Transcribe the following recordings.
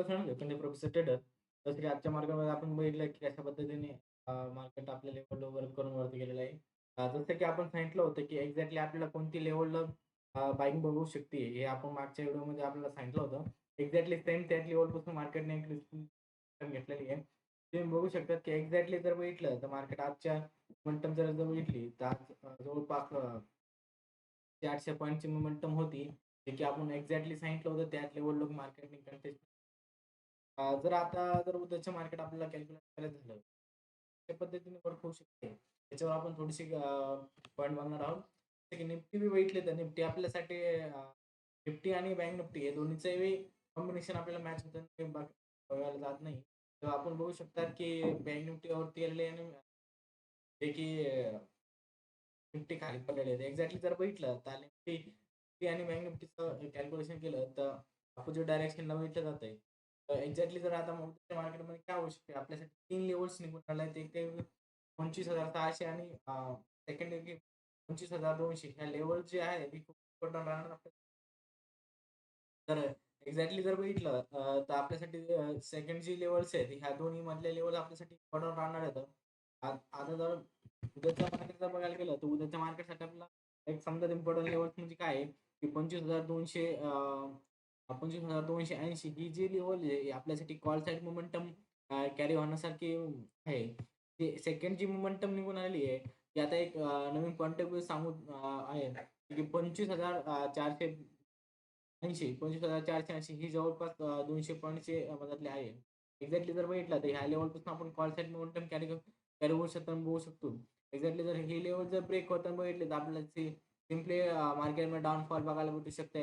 कसं ना secondary professor trader. जसं की आजच्या मार्गामध्ये आपण बघितलं की कशा पद्धतीने मार्केट आपल्या लेव्हलला वर्क करून वरती गेलेलं आहे. जसं की आपण सांगितलं होतं की एक्झॅक्टली आपल्याला कोणती लेव्हलला बाईंग बघू शकते हे आपण मागच्या व्हिडिओमध्ये आपल्याला सांगितलं होतं. एक्झॅक्टली सेम त्याच लेव्हलपासून मार्केटने एक रिस्क घेतलेली आहे. तुम्ही बघू शकता की एक्झॅक्टली जर बघितलं तर मार्केट आजच्या मोमेंटम जर बघितली तर आज जवळपास 800 पॉईंटची मोमेंटम होती. जे की आपण एक्झॅक्टली सांगितलं होतं त्याच लेव्हलला मार्केटने कंटेस्ट जर आता जर उद्याचं मार्केट आपल्याला कॅल्क्युलेट करायचं झालं, त्या पद्धतीने वर्क होऊ शकते. त्याच्यावर आपण थोडीशी पॉइंट बघणार आहोत. जसं की निफ्टी बी बघितले तर निफ्टी आपल्यासाठी निफ्टी आणि बँक निफ्टी हे दोन्हीचंही कॉम्बिनेशन आपल्याला मॅच होताना बघायला जात नाही. तर आपण बघू शकता की बँक निफ्टीवरती आलेले आणि जे की निफ्टी खाली पडलेले आहेत. एक्झॅक्टली जर बघितलं तर निफ्टी आणि बँक निफ्टीचं कॅल्क्युलेशन केलं तर अपोझिट डायरेक्शनला बघितलं जातंय. तर एक्झॅक्टली जर आता मुद्रा मार्केटमध्ये काय होऊ शकते आपल्यासाठी 3 लेव्हल्स निघून आले आहेत. एक ते 25,600 आणि सेकंड की 25,200 ह्या लेव्हल जे आहे ती खूप इम्पोर्टंट राहणार आपल्या तर एक्झॅक्टली जर बघितलं तर आपल्यासाठी सेकंड जी लेव्हल्स आहेत ह्या दोन्ही मधले लेव्हल आपल्यासाठी इम्पोर्टंट राहणार आहेत. आता जर उद्याच्या मार्केट जर बघायला गेलं तर उद्याच्या मार्केटसाठी आपल्याला एक समजा इम्पोर्टंट लेव्हल्स म्हणजे काय आहे की 25,200 25,280 ही जी लेव्हल आहे आपल्यासाठी कॉल साईड मोमेंटम कॅरी होण्यासारखी आहे. ते सेकंड जी मोमेंटम निघून आली आहे ती आता एक नवीन पॉइंट ऑफ व्ह्यू सांगू आहे की 25,480 25,480 ही जवळपास 200 पॉइंटचे मधातली आहे. एक्झॅक्टली जर बघितलं तर ह्या लेव्हलपासून आपण call side momentum carry carry होऊ शकताना बघू शकतो. एक्झॅक्टली जर ही लेव्हल जर ब्रेक होताना बघितले तर आपल्याला सिम्पली मार्केटमध्ये डाउनफॉल बघायला भेटू शकते.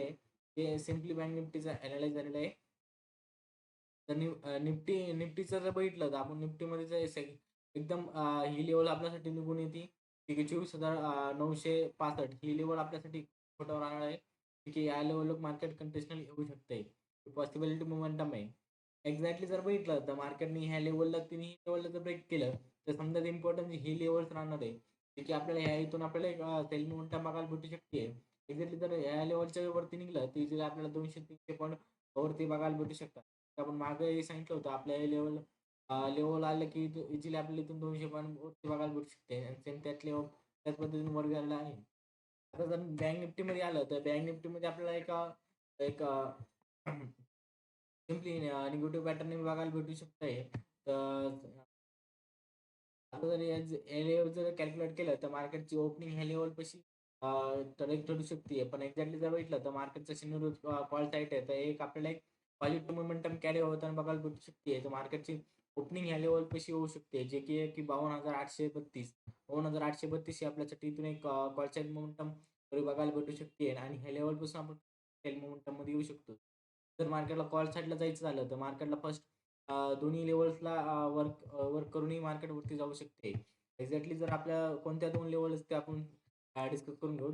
हे सिम्पली बँक निफ्टीचं अॅनलाईज झालेलं आहे. तर निफ्टीचं जर बघितलं तर आपण निफ्टीमध्ये एकदम ही लेव्हल आपल्यासाठी निघून येते की 24,965 ही लेव्हल आपल्यासाठी खोटं राहणार आहे. की या लेव्हलवर मार्केट कंटिन्यूअसली येऊ शकते. पॉसिबिलिटी मोमेंटम आहे. एक्झॅक्टली जर बघितलं तर मार्केटने ह्या लेव्हलला तिन्ही लेव्हलला जर ब्रेक केलं तर समजा इम्पोर्टन्स ही लेव्हल्स राहणार आहे. जे की आपल्याला ह्या इथून आपल्याला एक सेल मोमेंटम बघायला भेटू शकते. एक्झॅक्टली जर ह्या लेव्हलच्या वरती निघलं तर इझिली आपल्याला 200-300 पॉईंट वरती बघायला भेटू शकतात. आपण मागे सांगितलं होतं आपल्या लेव्हल आलं की इझिली आपल्याला इथून 200 पॉईंट वरती बघायला भेटू शकते आणि सेम त्याच पद्धतीने वर गेलेलं आहे. आता जर बँक निफ्टीमध्ये आलं तर बँक निफ्टीमध्ये आपल्याला एक सिम्पली निगेटिव्ह पॅटर्न बघायला भेटू शकतंय. तर आता जर या लेव्हल जर कॅल्क्युलेट केलं तर मार्केटची ओपनिंग ह्या लेव्हलपाशी करेक्ट ठरू शकते. पण एक्झॅक्टली जर बघितलं तर मार्केटचा सिनारिओ कॉल साईट आहे. तर एक आपल्याला एक पॉझिटिव्ह मोमेंटम कॅरी होताना बघायला भेटू शकते. तर मार्केटची ओपनिंग ह्या लेव्हलपाशी होऊ शकते. जे की आहे की 52,832 52,832 ही आपल्यासाठी इथून एक कॉल साईड मोमेंटम बघायला भेटू शकते आणि ह्या लेव्हलपासून आपण सेल मोमेंटममध्ये येऊ शकतो. जर मार्केटला कॉल साईडला जायचं झालं तर मार्केटला फर्स्ट दोन्ही लेव्हल्सला वर्क करूनही मार्केट वरती जाऊ शकते. एक्झॅक्टली जर आपल्या कोणत्या 2 लेव्हल्स ते आपण डिस्कस करून घेऊ.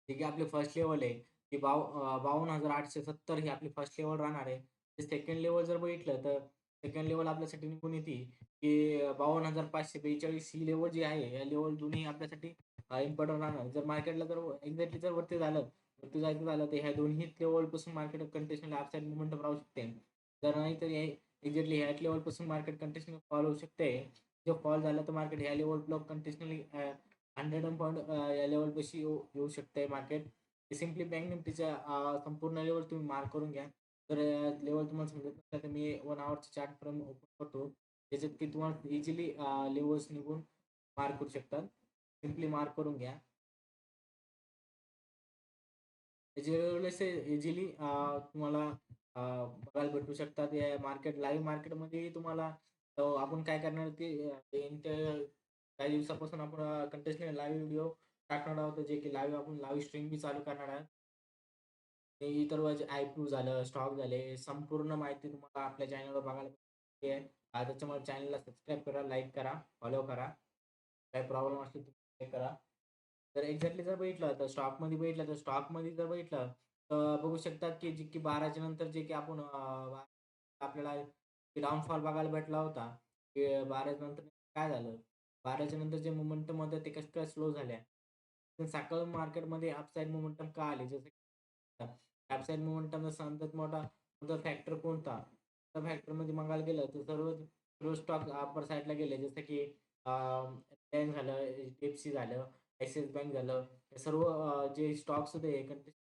जे की आपली फर्स्ट लेव्हल आहे, की 52,870 ही आपली फर्स्ट लेव्हल राहणार आहे. ते सेकंड लेव्हल जर बघितलं तर सेकंड लेव्हल आपल्यासाठी निघून येते, की 52,542 ही लेव्हल जी आहे, या लेव्हल दोन्ही आपल्यासाठी इम्पोर्टंट राहणार. जर मार्केटला जर एक्झॅक्टली जर वरती जायचं झालं तर ह्या दोन्ही लेव्हलपासून मार्केट कंटिन्यूअसली अपसाईड मोमेंटम राहू शकते. जर नाही तर एक्झॅक्टली ह्याच लेव्हलपासून मार्केट कंटिन्यू फॉल होऊ शकते. जर फॉल झाला तर मार्केट ह्या लेव्हल ब्लॉक कंटिन्यूअसली 100 पॉइंट या लेव्हलपाशी येऊ शकते मार्केट. सिम्पली बँक निफ्टीच्या संपूर्ण लेव्हल तुम्ही मार्क करून घ्या. तर लेव्हल तुम्हाला समजत नसेल तर मी 1 हॉवरचा चार्ट फ्रेम ओपन करतो. त्याच्यात की तुम्हाला इझिली लेव्हल्स निघून मार्क करू शकतात. सिम्पली मार्क करून घ्या. त्याचे इझिली तुम्हाला बघायला भेटू शकतात. या लाईव्ह मार्केटमध्ये तुम्हाला आपण काय करणार की काही दिवसापासून आपण कंटिन्यूअसली लाईव्ह व्हिडिओ टाकणार आहोत. जे की लाईव्ह स्ट्रीम बी चालू करणार आहे. ते इतर आयपीओ झालं, स्टॉक झाले, संपूर्ण माहिती तुम्हाला आपल्या चॅनलवर बघायला भेटते. त्याच्यामुळे चॅनलला सबस्क्राईब करा, लाईक करा, फॉलो करा. काही प्रॉब्लेम असतील तर हे करा. तर एक्झॅक्टली जर बघितलं तर स्टॉकमध्ये जर बघितलं तर बघू शकतात की जे की 12च्या नंतर जे की आपण आपल्याला डाउनफॉल बघायला भेटला होता. की 12च्या नंतर काय झालं? 12च्या नंतर जे मोमेंटम होतं ते कसं काय स्लो झाल्या. सकाळ मार्केटमध्ये अपसाईड मोमेंटम का आले? जसं अपसाईड मोमेंटमचा सर्वात मोठा तुमचा फॅक्टर कोणता? त्या फॅक्टरमध्ये बघायला गेलं तर सर्व सर्व स्टॉक अपर साइडला गेले. जसं की रिलायन्स झालं, एच-डी-एफ-सी झालं, ॲक्सिस बँक झालं. हे सर्व जे स्टॉक्स होते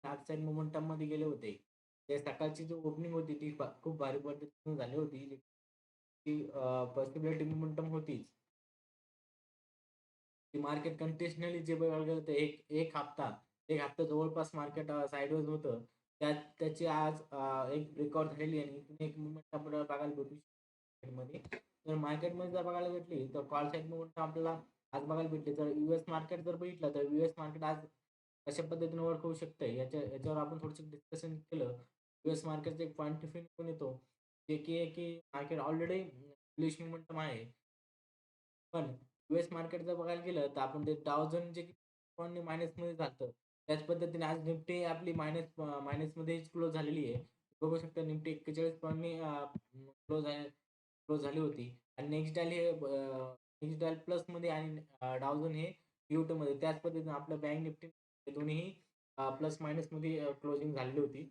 अपसाईड मोमेंटममध्ये गेले होते. ते सकाळची जी ओपनिंग होती ती खूप भारी पद्धतीने झाली होती. ती पॉसिबिलिटी मोमेंटम होतीच. की मार्केट कंटिन्युअली जे बघायला गेलं तर एक हप्ता जवळपास मार्केट साइडवेज होतं. त्याची आज एक ब्रेकआउट झालेली आहे आणि इथून एक मूव्हमेंट आपल्याला बघायला भेटू शकते मार्केटमध्ये. तर मार्केटमध्ये जर बघायला भेटली तर कॉल साइड मूव्हमेंट आपल्याला आज बघायला भेटली. तर यूएस मार्केट जर बघितलं तर यूएस मार्केट आज कशा पद्धतीने वर्क होऊ शकतंय याच्यावर आपण थोडंसं डिस्कशन केलं. यूएस मार्केटचा एक पॉइंट ऑफ व्ह्यू पण येतो. जे की आहे की मार्केट ऑलरेडी बुलिश मोमेंटम आहे. पण यूएस मार्केट जर बघायला गेलं तर आपण ते डाव जोन जे पॉईंटने मायनसमध्ये झालतं. त्याच पद्धतीने आज निफ्टी आपली मायनसमध्येच क्लोज झालेली आहे. बघू शकता निफ्टी 41 पॉईंटने क्लोज झाली होती आणि नेक्स्ट डायल प्लसमध्ये आणि डाव जोन हे न्यूट्रलमध्ये. त्याच पद्धतीने आपलं बँक निफ्टी हे दोन्हीही प्लस मायनसमध्ये क्लोजिंग झालेली होती.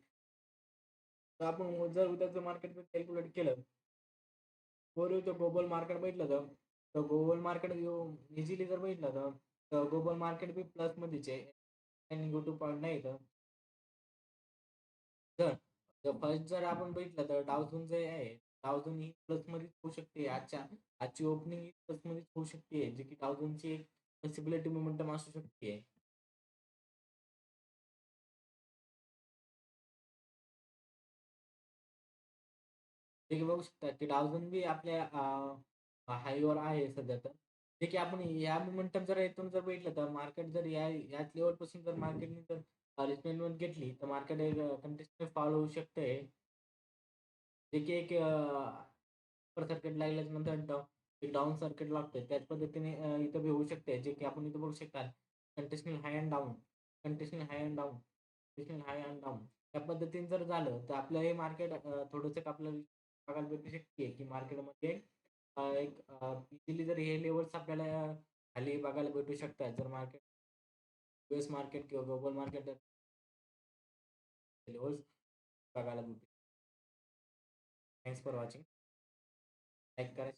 तर आपण जर उद्याचं मार्केट कॅल्क्युलेट केलं पूर्वी तर ग्लोबल मार्केट बघितलं तर ग्लोबल मार्केट इझिली जर बघितलं तर ग्लोबल मार्केट बी प्लसमध्येच आहे. काही निगेटिव्ह पॉईंट नाही इथं. तर फर्स्ट जर आपण बघितलं तर डाव जोन जे आहे, डाव जोन ही प्लसमध्येच होऊ शकते. आजची ओपनिंग ही प्लसमध्येच होऊ शकते. जे की डाव जोनची एक पॉसिबिलिटी मोमेंटम असू शकते. जे की बघू शकता की डाव जोन बी आपल्या हायवर आहे सध्या तर. जे की आपण या मोमेंटम जर इथून जर बघितलं तर मार्केट जर याच लेव्हलपासून जर मार्केटने जर रिट्रेसमेंट घेतली तर मार्केट एक कंटिन्यू फॉल होऊ शकते. जे की एक अपर सर्किट लागल्यानंतर एक डाउन सर्किट लागते. त्याच पद्धतीने इथं बी होऊ शकते. जे की आपण इथं बघू शकता continual high and down, continual high and down, continual high and down. त्या पद्धतीने जर झालं तर आपलं हे मार्केट थोडंसं आपल्याला बघायला भेटू शकते की मार्केटमध्ये एक इझिली जर हे लेव्हल्स आपल्याला खाली बघायला भेटू शकतात. जर मार्केट यूएस मार्केट किंवा ग्लोबल मार्केट लेव्हल्स बघायला भेटू. Thanks for watching. लाईक करा.